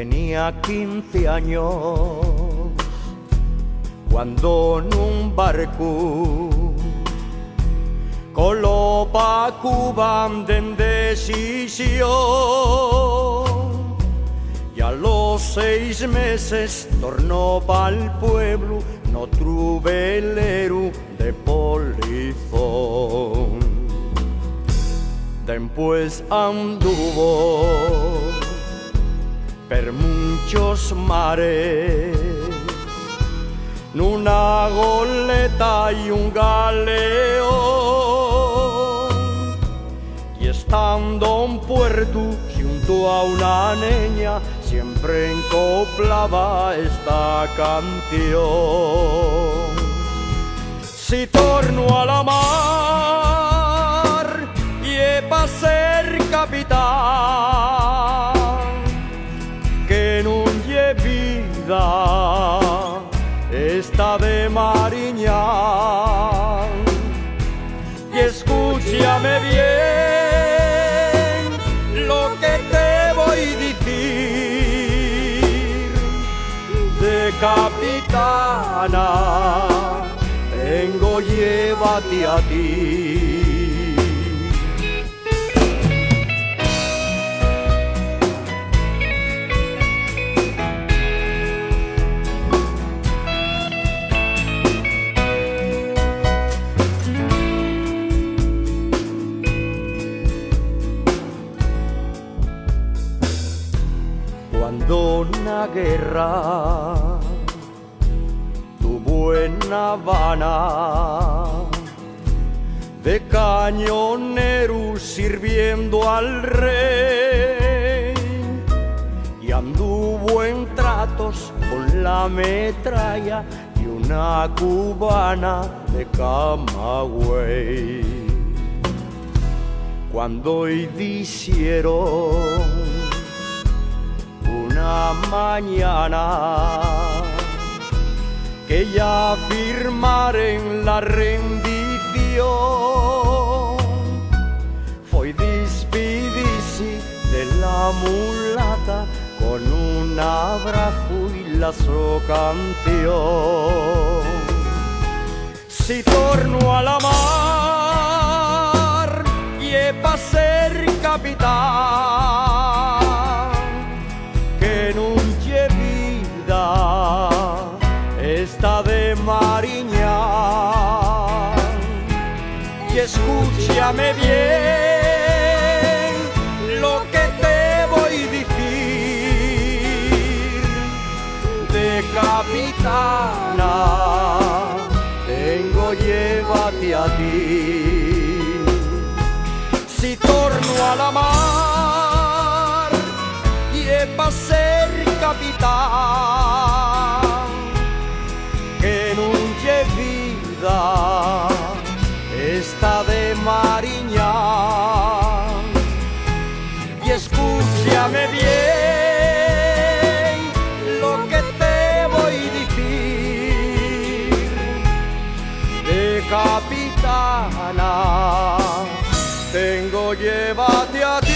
Tenía 15 años cuando en un barco coló pa' Cuba de decisión, y a los 6 meses tornó pa'l pueblo otro velero de polizón. Después anduvo per muchos mares, una goleta y un galeón, y estando en puerto junto a una niña siempre encoplaba esta canción. Si torno a la mar y pa' ser capitán, que no lle vida esta de mariñar, y escúchame bien lo que te voy a decir. De capitana tengo, llévate a ti. Cuando una guerra tuvo en Habana, de cañonero sirviendo al rey, y anduvo en tratos con la metralla y una cubana de Camagüey. Cuando hoy hicieron una mañana que ya firmaren la rendición, fue despedirse de la mulata con un abrazo y la su canción. Si torno a la mar y pa' ser capitán, esta de mariñar, y escúchame bien lo que te voy a decir. De capitana tengo, llévate a ti. Si torno a la mar y pa' ser capitán, que no lle vida esta de mariñar, y escúchame bien lo que te voy a decir. De capitana tengo, llévate a ti.